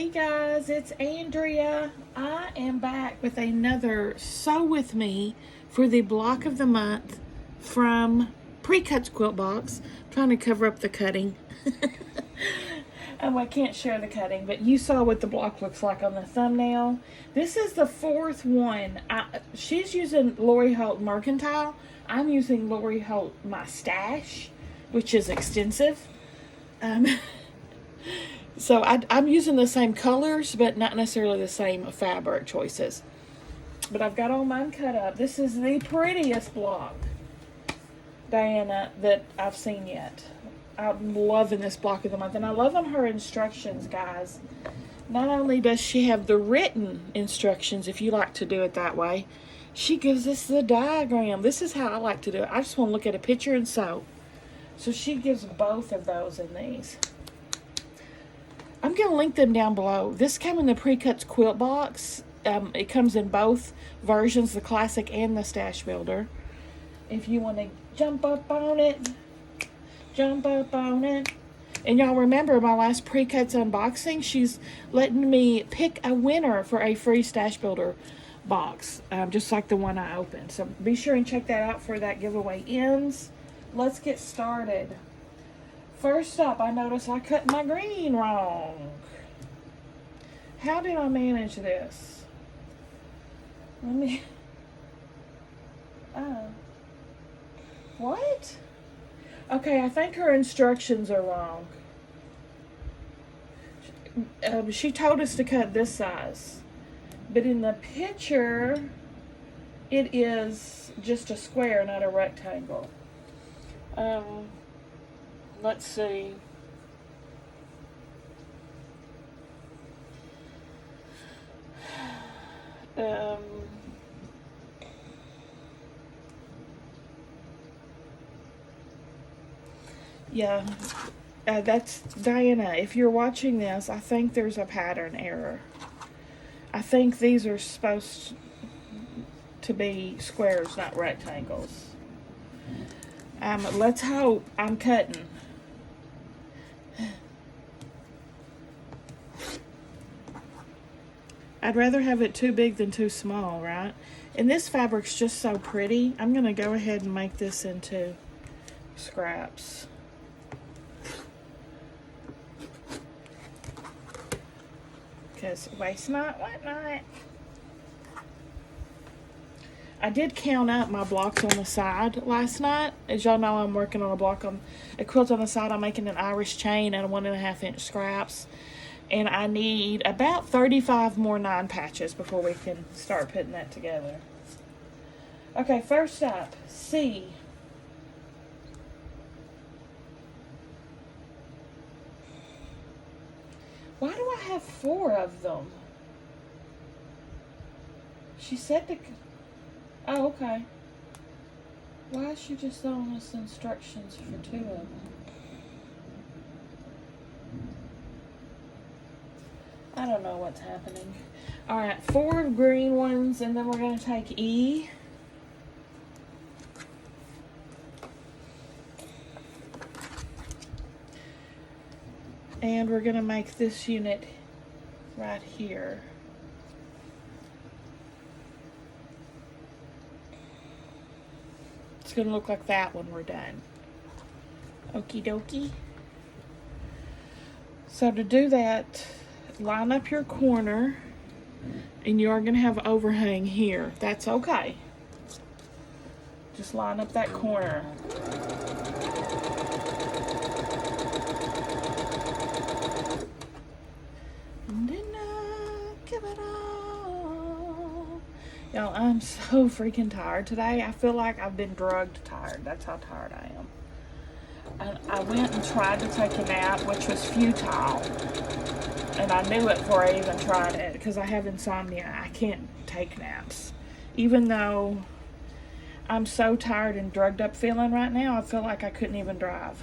Hey guys, it's Andrea. I am back with another Sew With Me for the block of the month from Precuts quilt box. I'm trying to cover up the cutting. I can't share the cutting, but you saw what the block looks like on the thumbnail. This is the fourth one. She's using Lori Holt Mercantile. I'm using Lori Holt My Stash, which is extensive. So I'm using the same colors, but not necessarily the same fabric choices. But I've got all mine cut up. This is the prettiest block, Diana, that I've seen yet. I'm loving this block of the month. And I love on her instructions, guys. Not only does she have the written instructions, if you like to do it that way, she gives us the diagram. This is how I like to do it. I just want to look at a picture and sew. So she gives both of those in these. I'm going to link them down below. This came in the Precuts quilt box. It comes in both versions, the classic and the stash builder. If you want to jump up on it, jump up on it. And y'all remember my last Precuts unboxing, she's letting me pick a winner for a free stash builder box, just like the one I opened. So be sure and check that out for that giveaway ends. Let's get started. First up, I noticed I cut my green wrong. How did I manage this? Let me... What? Okay, I think her instructions are wrong. She told us to cut this size. But in the picture, it is just a square, not a rectangle. Let's see. Yeah, that's Diana. If you're watching this, I think there's a pattern error. I think these are supposed to be squares, not rectangles. Let's hope I'm cutting. I'd rather have it too big than too small, right? And this fabric's just so pretty. I'm going to go ahead and make this into scraps. Because waste not, what not. I did count up my blocks on the side last night. As y'all know, I'm working on a quilt on the side. I'm making an Irish chain and a 1.5 inch scraps. And I need about 35 more 9 patches before we can start putting that together. Okay, first up, C. Why do I have 4 of them? She said to... Oh, okay. Why is she just throwing us instructions for 2 of them? I don't know what's happening. Alright, 4 green ones, and then we're going to take E. And we're going to make this unit right here. It's going to look like that when we're done. Okie dokie. So to do that, line up your corner, and you are going to have overhang here. That's okay. Just line up that corner. And then give it all. Y'all, I'm so freaking tired today. I feel like I've been drugged tired. That's how tired I am. I went and tried to take a nap, which was futile. And I knew it before I even tried it, because I have insomnia. I can't take naps. Even though I'm so tired and drugged up feeling right now, I feel like I couldn't even drive.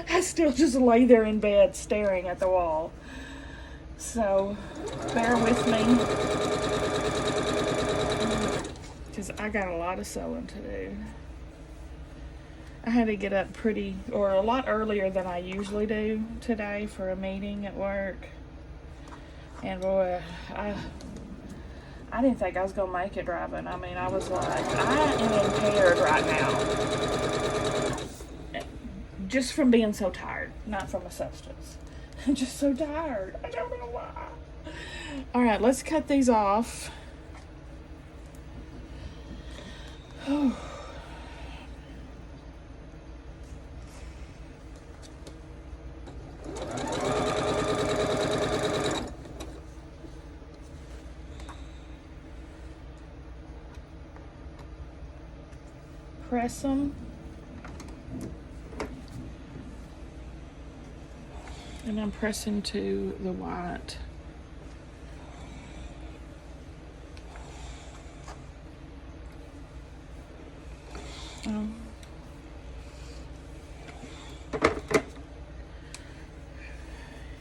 I still just lay there in bed staring at the wall. So, bear with me. Because I got a lot of sewing to do. I had to get up a lot earlier than I usually do today for a meeting at work. And boy, I didn't think I was going to make it driving. I mean, I was like, I am impaired right now. Just from being so tired, not from a substance. I'm just so tired. I don't know why. All right, let's cut these off. Press them. And I'm pressing to the white.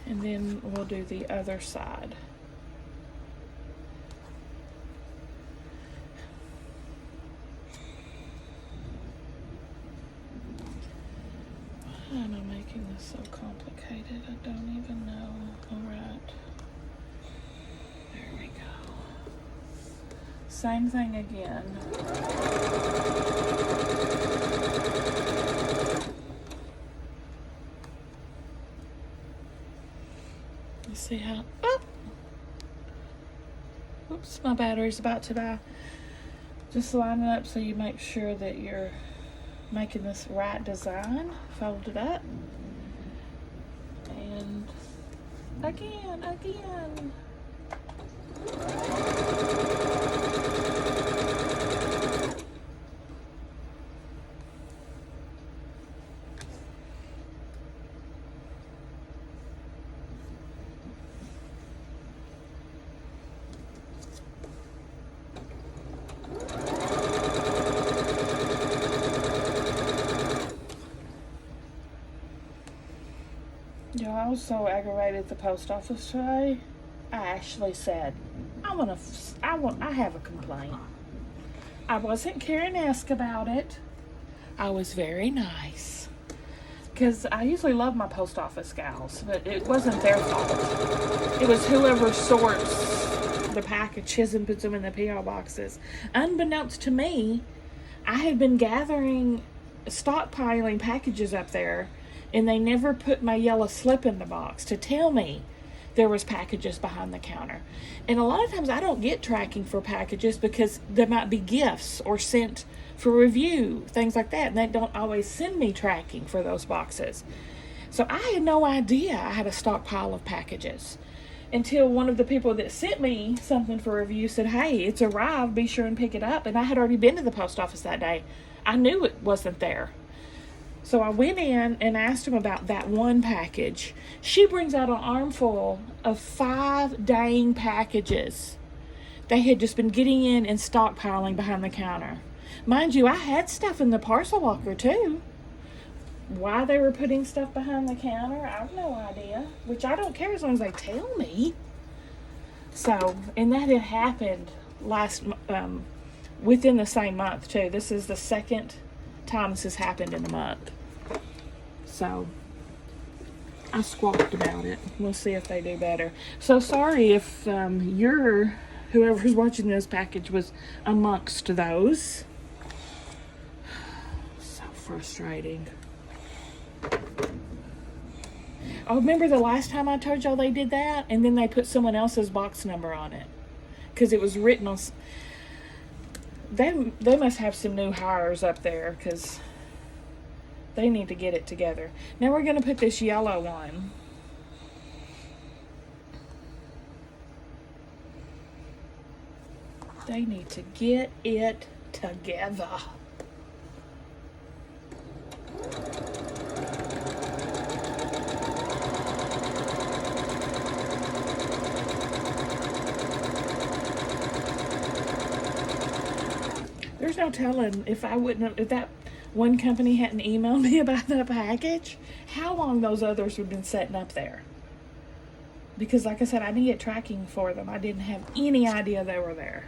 And then we'll do the other side. Why am I making this so complicated? I don't even know. All right. There we go. Same thing again. You see how, oh! Oops, my battery's about to die. Just line it up so you make sure that you're making this right design. Fold it up. And again. Y'all, I was so aggravated at the post office today. I actually said, I have a complaint. I wasn't Karen-esque about it. I was very nice. Because I usually love my post office gals, but it wasn't their fault. It was whoever sorts the packages and puts them in the P.O. boxes. Unbeknownst to me, I had been stockpiling packages up there, and they never put my yellow slip in the box to tell me there was packages behind the counter. And a lot of times I don't get tracking for packages because there might be gifts or sent for review, things like that, and they don't always send me tracking for those boxes. So I had no idea I had a stockpile of packages until one of the people that sent me something for review said, hey, it's arrived, be sure and pick it up. And I had already been to the post office that day. I knew it wasn't there. So I went in and asked him about that one package. She brings out an armful of 5 dang packages they had just been getting in and stockpiling behind the counter. Mind you, I had stuff in the parcel locker too. Why they were putting stuff behind the counter, I have no idea. Which I don't care as long as they tell me. So, and that had happened within the same month too. This is the second time this has happened in a month. So I squawked about it. We'll see if they do better. So sorry if whoever's watching this package was amongst those. So frustrating. Oh, remember the last time I told y'all they did that? And then they put someone else's box number on it. Because it was written on... They must have some new hires up there because they need to get it together. Now we're going to put this yellow one. They need to get it together. There's no telling if that one company hadn't emailed me about that package, how long those others would have been setting up there. Because like I said, I didn't get tracking for them. I didn't have any idea they were there.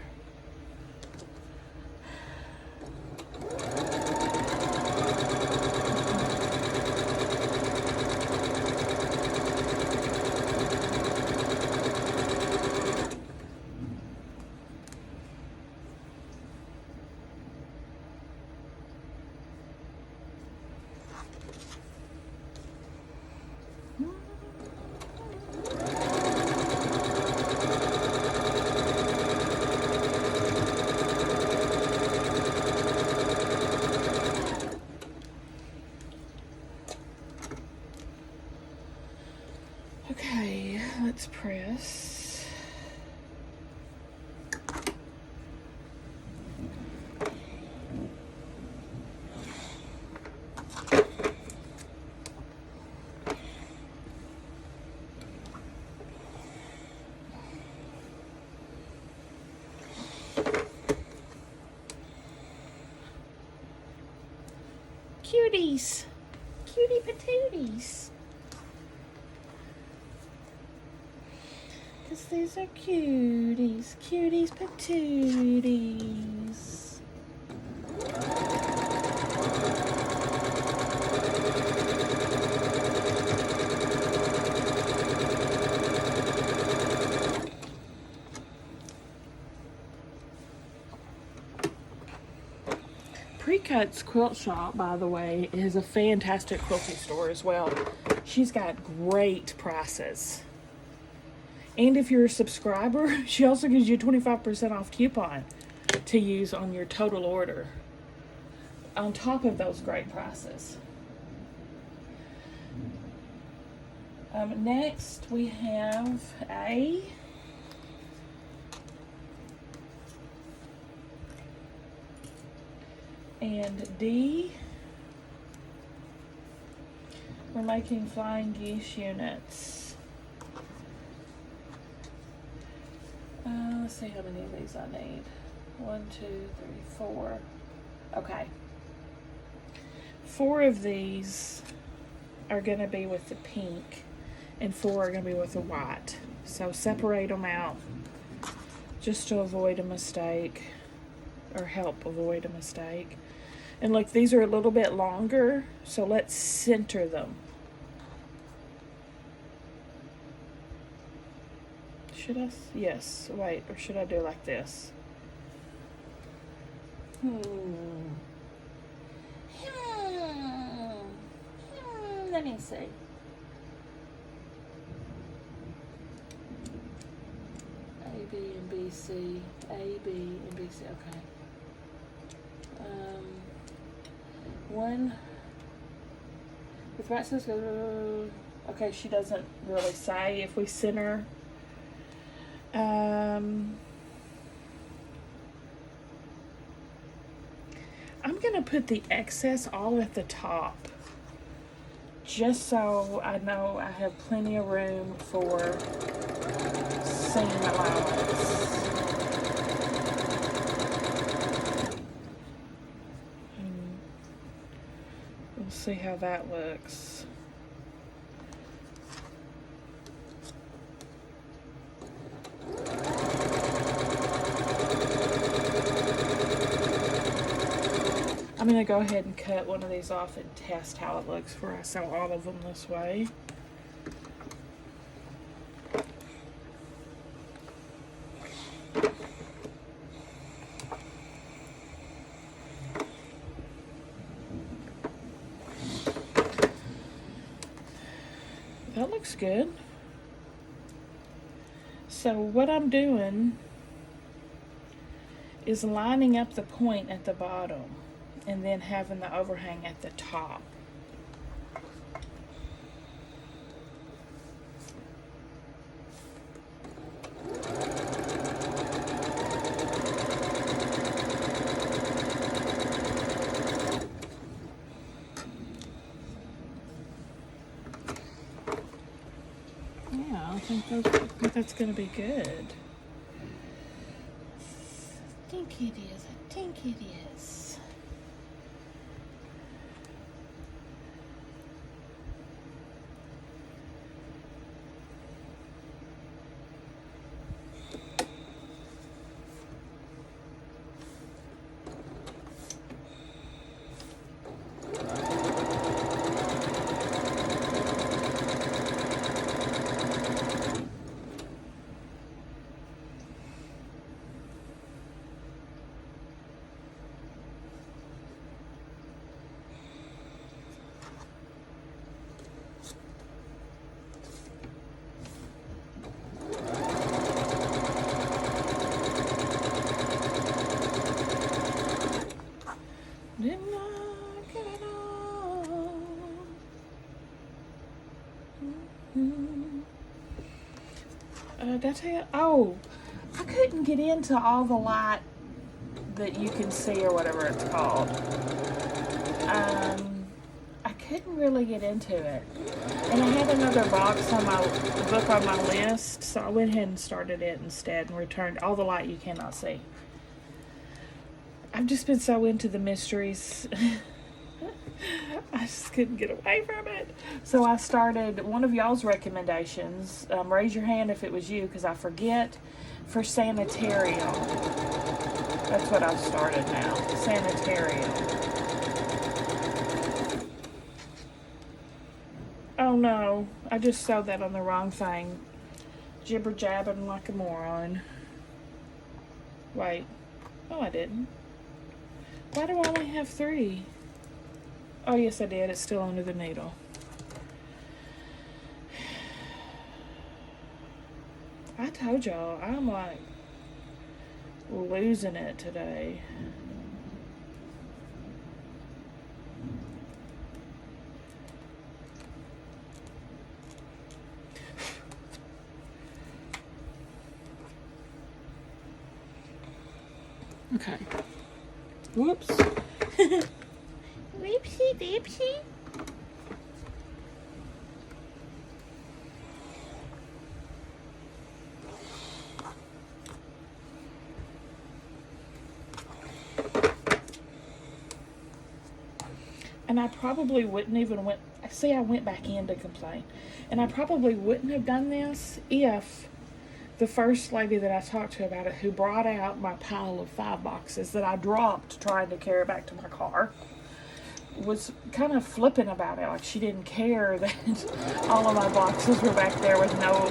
Precuts press. Cuties. Cutie patooties. Because these are cuties. Cuties patooties. Precuts Quilt Shop, by the way, is a fantastic quilting store as well. She's got great prices. And if you're a subscriber, she also gives you a 25% off coupon to use on your total order, on top of those great prices. Next, we have A. And D. We're making flying geese units. Let's see how many of these I need. 1, 2, 3, 4. Okay. 4 of these are going to be with the pink, and 4 are going to be with the white. So separate them out just to avoid a mistake, or help avoid a mistake. And look, these are a little bit longer, so let's center them. Should I? Yes. Wait, or should I do like this? Let me see. A, B, and B, C. A, B, and B, C. Okay. One. If that says go. Okay, she doesn't really say if we center. I'm gonna put the excess all at the top, just so I know I have plenty of room for seam allowance. And we'll see how that looks. I'm going to go ahead and cut one of these off and test how it looks before I sew all of them this way. That looks good. So what I'm doing is lining up the point at the bottom, and then having the overhang at the top. Yeah, I think that's going to be good. I think it is. I think it is. Didn't like it at all. Did I tell you? Oh, I couldn't get into all the light that you can see or whatever it's called. I couldn't really get into it. And I had another box on my book on my list, so I went ahead and started it instead and returned all the light you cannot see. I've just been so into the mysteries. I just couldn't get away from it. So I started one of y'all's recommendations. Raise your hand if it was you, because I forget. For Sanitarium. That's what I've started now. Sanitarium. Oh no, I just sewed that on the wrong thing. Jibber jabbing like a moron. Wait. Oh, I didn't. Why do I only have 3? Oh, yes, I did. It's still under the needle. I told y'all, I'm like losing it today. Okay. Whoops. Whoopsie dipsy. And I probably wouldn't even I went back in to complain. And I probably wouldn't have done this if the first lady that I talked to about it, who brought out my pile of 5 boxes that I dropped trying to carry back to my car, was kind of flippant about it. Like she didn't care that all of my boxes were back there with no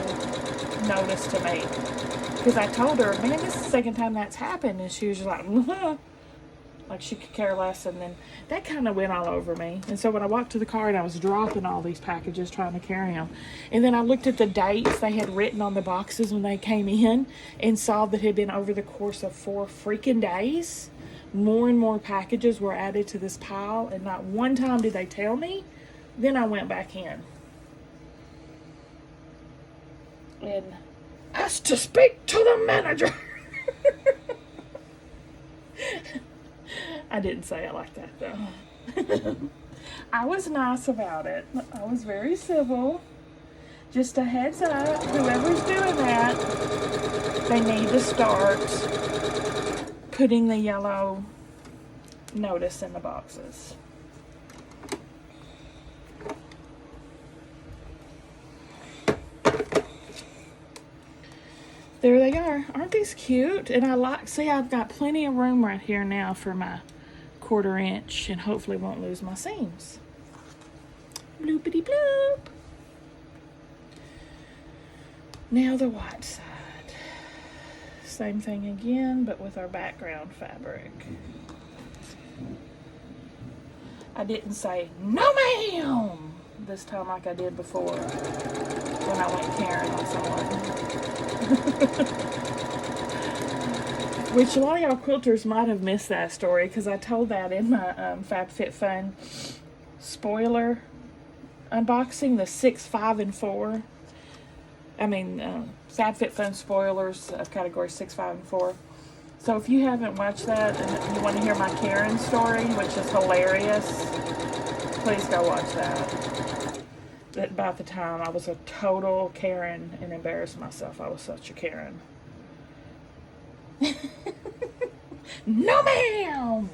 notice to me. Because I told her, man, this is the second time that's happened. And she was just like, like she could care less. And then that kind of went all over me. And so when I walked to the car and I was dropping all these packages trying to carry them, and then I looked at the dates they had written on the boxes when they came in and saw that it had been over the course of 4 freaking days. More and more packages were added to this pile, and not one time did they tell me. Then I went back in and asked to speak to the manager. I didn't say it like that, though. I was nice about it. I was very civil. Just a heads up, whoever's doing that, they need to start putting the yellow notice in the boxes. There they are. Aren't these cute? And see, I've got plenty of room right here now for my 1/4 inch, and hopefully won't lose my seams. Bloopity bloop. Now the white side. Same thing again, but with our background fabric. I didn't say, no ma'am, this time like I did before when I went Karen on someone. Which a lot of y'all quilters might have missed that story, because I told that in my FabFitFun spoiler unboxing, the 6, 5, and 4. FabFitFun spoilers of category 6, 5, and 4. So if you haven't watched that and you want to hear my Karen story, which is hilarious, please go watch that. About the time I was a total Karen and embarrassed myself. I was such a Karen. No ma'am!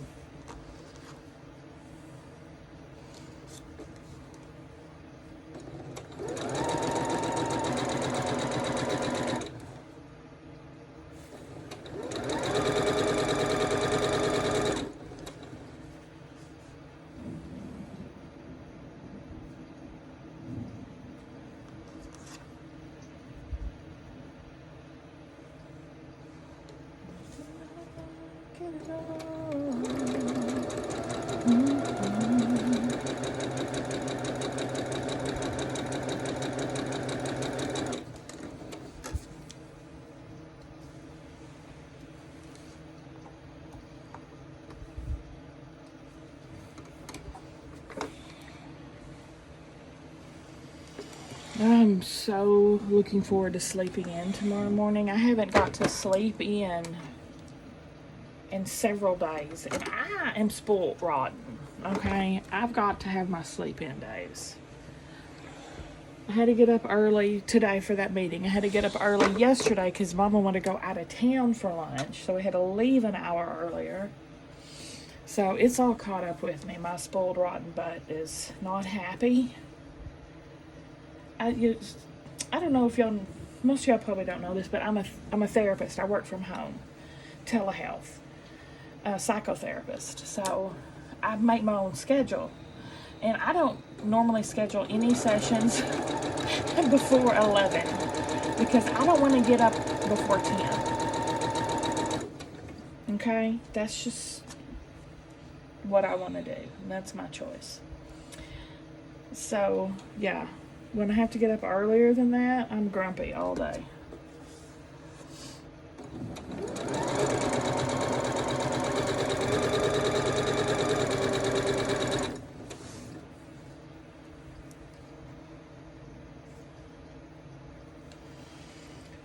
I'm so looking forward to sleeping in tomorrow morning. I haven't got to sleep in several days, and I am spoiled rotten. Okay, I've got to have my sleep in days. I had to get up early today for that meeting. I had to get up early yesterday because Mama wanted to go out of town for lunch, so we had to leave an hour earlier. So it's all caught up with me. My spoiled rotten butt is not happy. I don't know if y'all, most of y'all probably don't know this, but I'm a therapist. I work from home, telehealth, psychotherapist. So I make my own schedule, and I don't normally schedule any sessions before 11 because I don't want to get up before 10. Okay, that's just what I want to do. That's my choice. So yeah. When I have to get up earlier than that, I'm grumpy all day.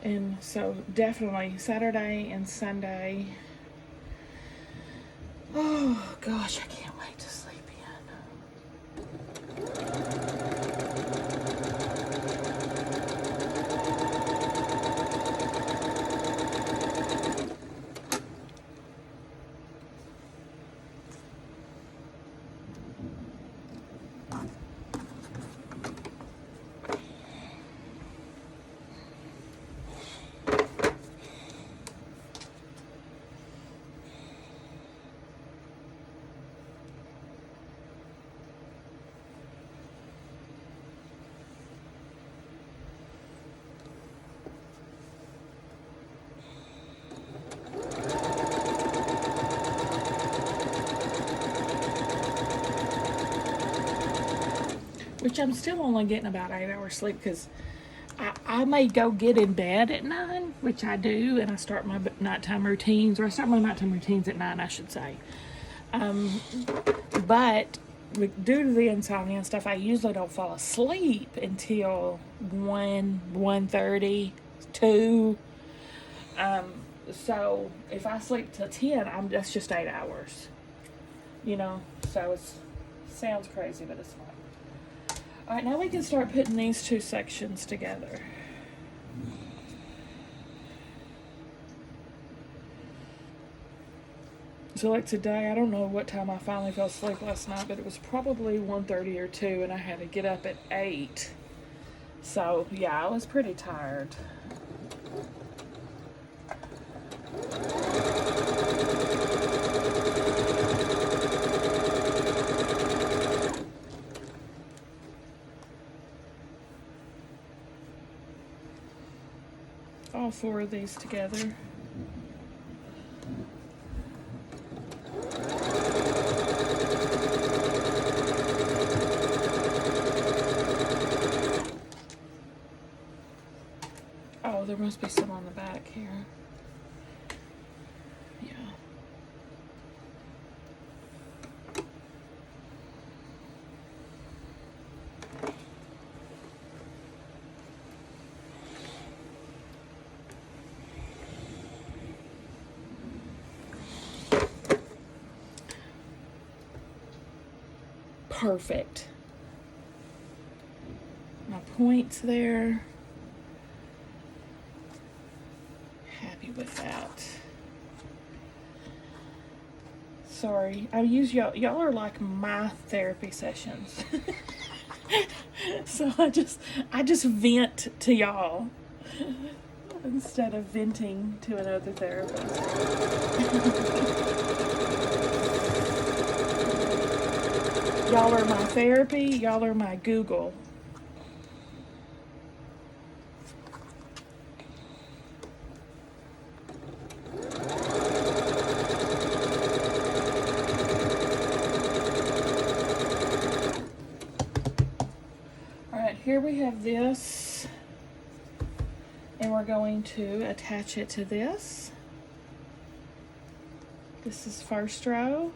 And so definitely Saturday and Sunday. Oh gosh, I can't wait to sleep in. Which I'm still only getting about 8 hours sleep because I may go get in bed at 9, which I do, and I start my nighttime routines, or I start my nighttime routines at 9, I should say. But due to the insomnia and stuff, I usually don't fall asleep until 1:30, 2. So if I sleep till 10, that's just 8 hours. So it sounds crazy, but it's not. All right, now we can start putting these two sections together. So like today, I don't know what time I finally fell asleep last night, but it was probably 1:30 or 2, and I had to get up at 8. So yeah, I was pretty tired. All 4 of these together. Oh, there must be some on the back here. Yeah. Perfect. My points there. Happy with that. Sorry, I use y'all. Y'all are like my therapy sessions. So I just vent to y'all instead of venting to another therapist. Y'all are my therapy, y'all are my Google. Alright, here we have this, and we're going to attach it to this. This is first row.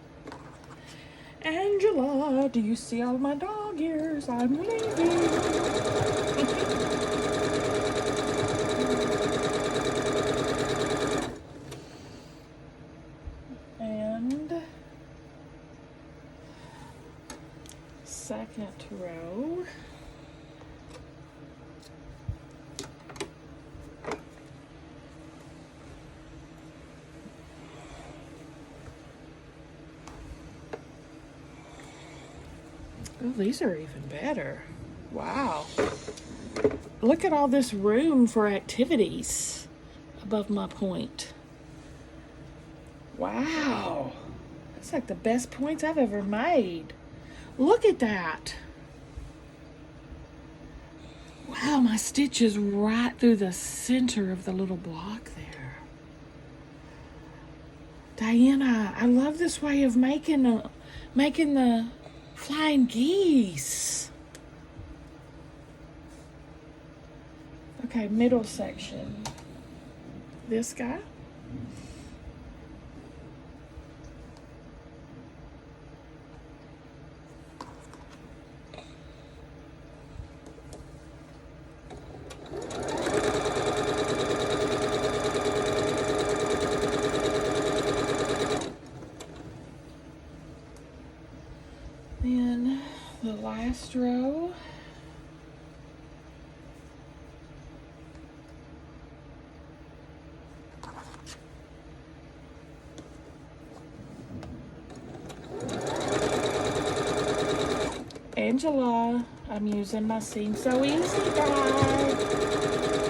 Angela, do you see all my dogs dog ears. I'm leaving. And second row. Oh, these are even better. Wow. Look at all this room for activities above my point. Wow. That's like the best points I've ever made. Look at that. Wow, my stitch is right through the center of the little block there. Diana, I love this way of making the flying geese. Okay, middle section. This guy. Then the last row. Angela, I'm using my Seam So Easy guide.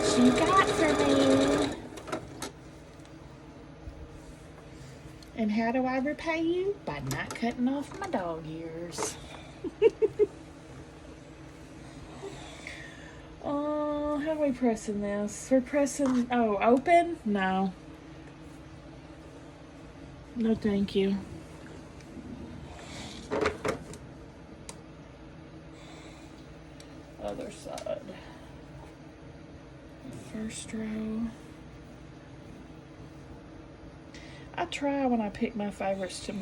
She got for me. And how do I repay you? By not cutting off my dog ears. Oh, how are we pressing this? We're pressing, oh, open? No. No, thank you. Other side. First row. I try when I pick my favorites to,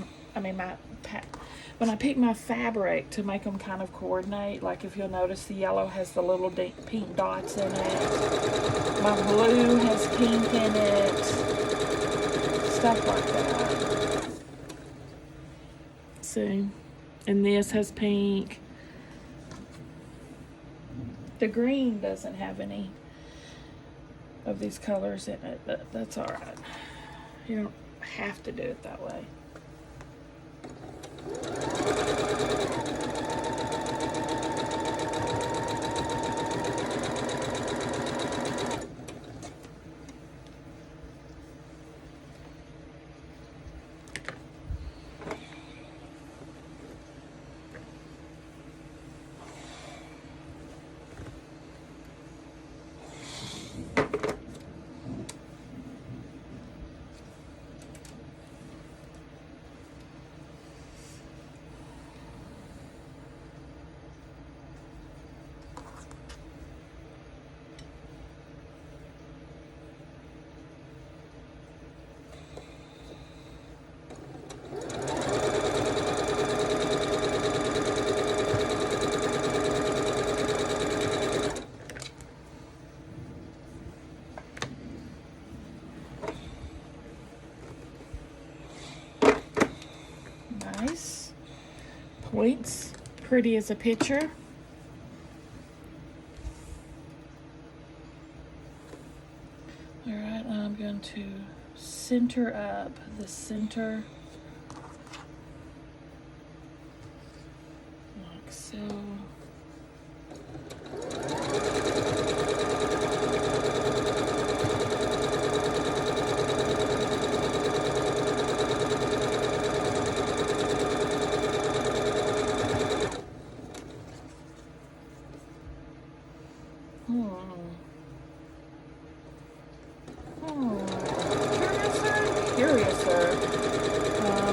when I pick my fabric to make them kind of coordinate. Like if you'll notice, the yellow has the little pink dots in it. My blue has pink in it. Stuff like that. See? And this has pink. The green doesn't have any of these colors in it, but that's all right. You don't have to do it that way. Nice. Points, pretty as a picture. All right, I'm going to center up the center like so.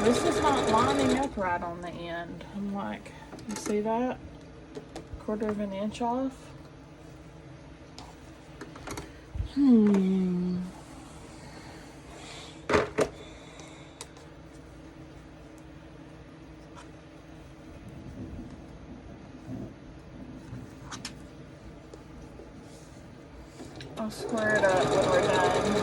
This is not lining up right on the end. I'm like, you see that? 1/4 of an inch off. I'll square it up when we're done.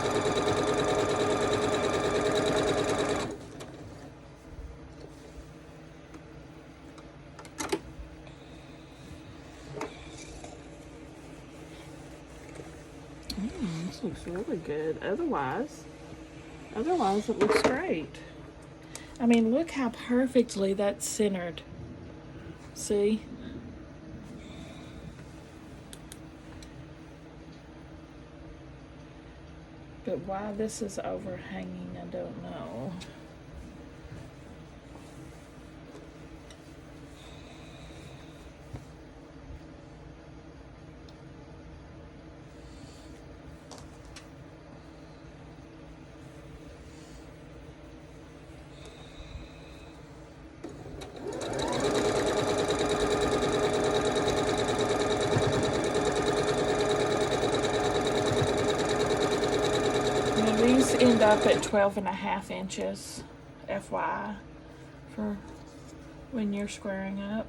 This looks really good. Otherwise it looks great. I mean, look how perfectly that's centered. See? But why this is overhanging, I don't know. These end up at 12.5 inches, FYI, for when you're squaring up.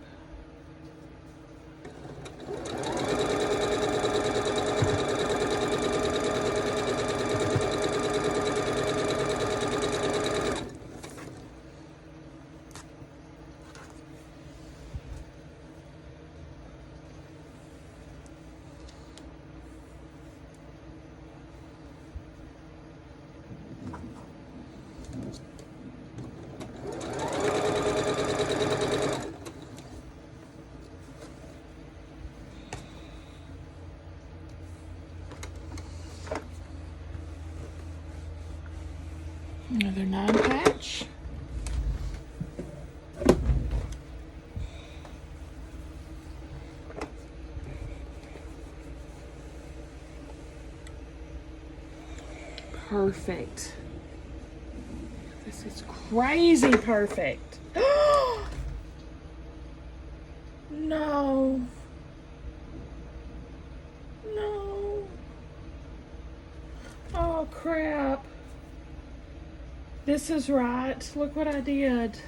Another 9 patch. Perfect. This is crazy perfect. No. No. Oh, crap. This is right. Look what I did.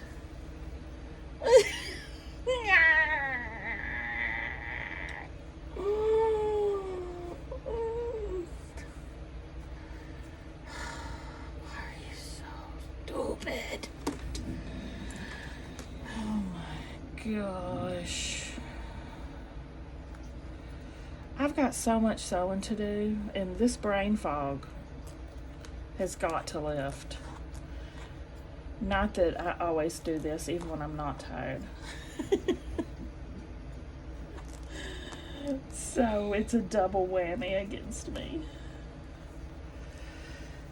Gosh, I've got so much sewing to do, and this brain fog has got to lift. Not that I always do this, even when I'm not tired. So it's a double whammy against me.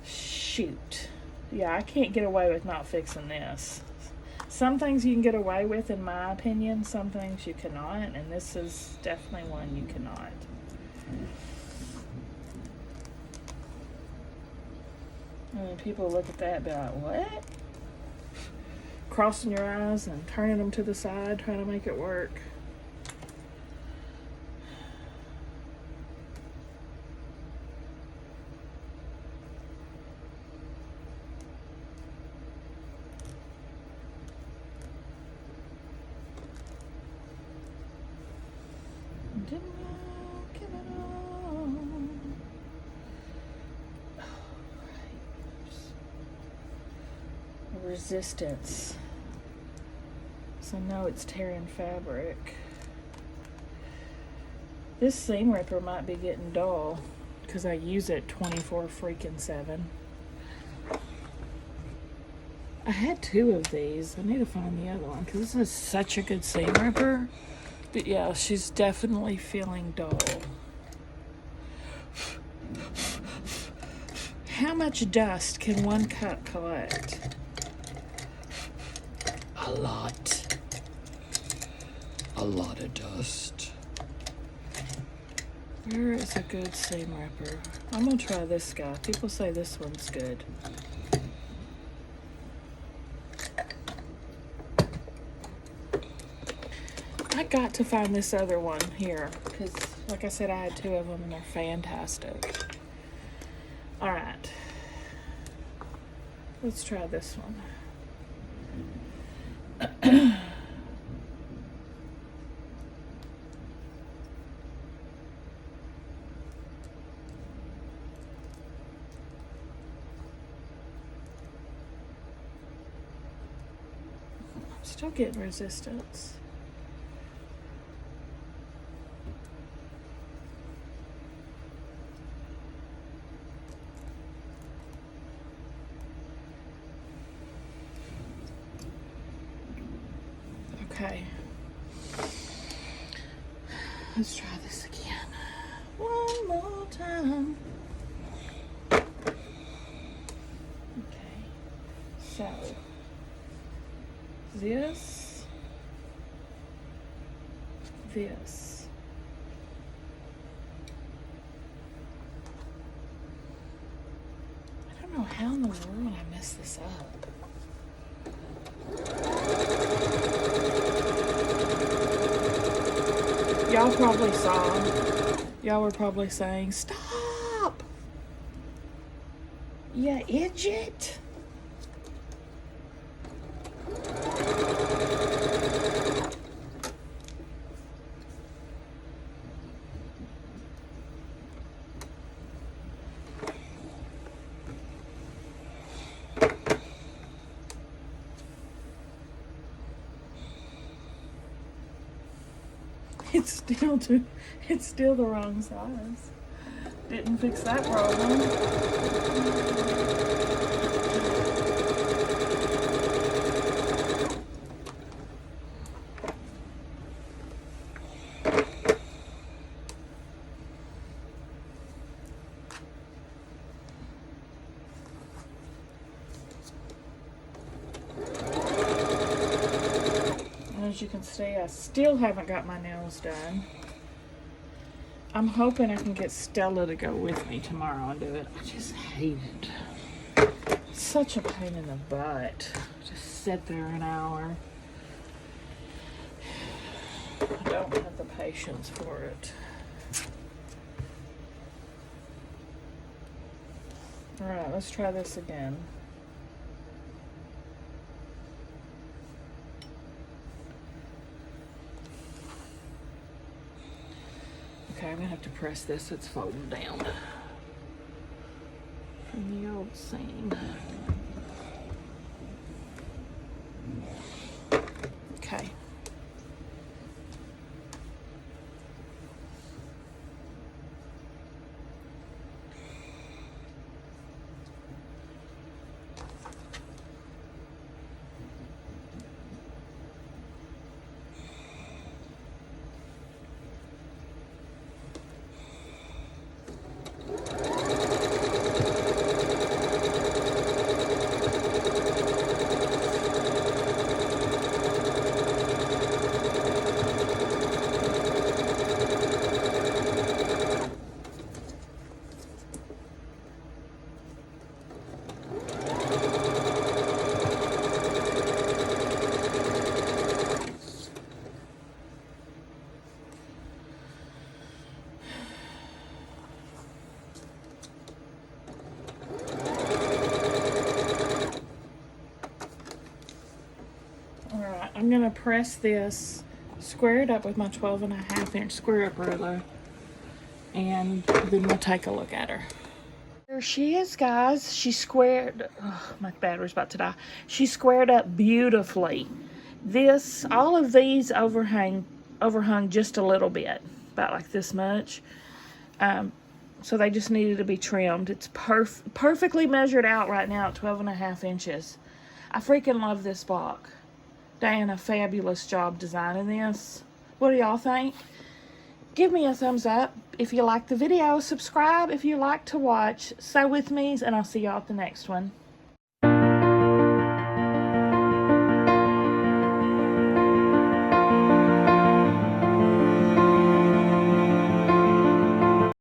Shoot. Yeah, I can't get away with not fixing this. Some things you can get away with, in my opinion. Some things you cannot, and this is definitely one you cannot. I mean, people look at that and be like, what? Crossing your eyes and turning them to the side, trying to make it work. Resistance. So now it's tearing fabric. This seam ripper might be getting dull because I use it 24/7. I had 2 of these. I need to find the other one because this is such a good seam ripper. But yeah, she's definitely feeling dull. How much dust can one cup collect? A lot. A lot of dust. Where is a good seam ripper? I'm gonna try this guy. People say this one's good. I got to find this other one here because, like I said, I had 2 of them and they're fantastic. All right, let's try this one. Still getting resistance. Okay. Let's try this again. One more time. Okay. So, this. I don't know how in the world I messed this up. Y'all probably saw. Y'all were probably saying, "Stop! You idiot!" It's still the wrong size. Didn't fix that problem. As you can see, I still haven't got my nails done. I'm hoping I can get Stella to go with me tomorrow and do it. I just hate it. It's such a pain in the butt. Just sit there an hour. I don't have the patience for it. Alright, let's try this again. Okay, I'm gonna have to press this so it's folding down from the old seam. Okay. I'm going to press this, square it up with my 12.5-inch square up ruler, and then we'll take a look at her. There she is, guys. She squared, oh, my battery's about to die. She squared up beautifully. All of these overhung just a little bit, about like this much. So they just needed to be trimmed. It's perfectly measured out right now at 12.5 inches. I freaking love this block. Diana, fabulous job designing this. What do y'all think? Give me a thumbs up if you like the video. Subscribe if you like to watch. Sew with me, and I'll see y'all at the next one.